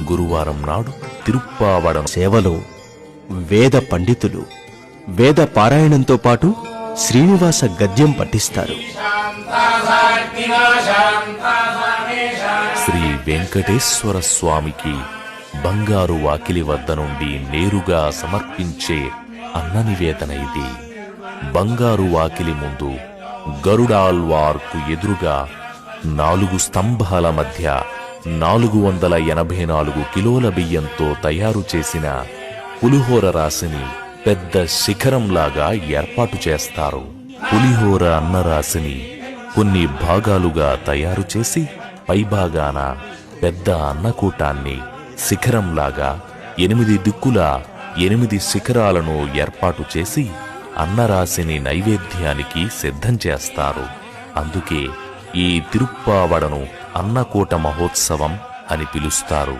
గురువారం నాడు తిరుప్పావడం సేవలో వేద పండితులు వేద పారాయణంతో పాటు శ్రీనివాస గద్యం పఠిస్తారు. శ్రీ వెంకటేశ్వర స్వామికి బంగారు వాకిలి వద్ద నుండి నేరుగా సమర్పించే అన్న నివేదన ఇది. బంగారు వాకిలి ముందు గరుడాల్వార్కు ఎదురుగా 4 స్తంభాల మధ్య 484 కిలోల బియ్యంతో తయారు చేసిన పులిహోర రాశిని పెద్ద శిఖరంలాగా ఏర్పాటు చేస్తారు. పులిహోర అన్నరాశిని కొన్ని భాగాలుగా తయారు చేసి పైభాగాన పెద్ద అన్నకూటాన్ని శిఖరంలాగా 8 దిక్కులా 8 శిఖరాలను ఏర్పాటు చేసి అన్నరాశిని నైవేద్యానికి సిద్ధం చేస్తారు. అందుకే ఈ తిరుప్పావడను అన్నకూట మహోత్సవం అని పిలుస్తారు.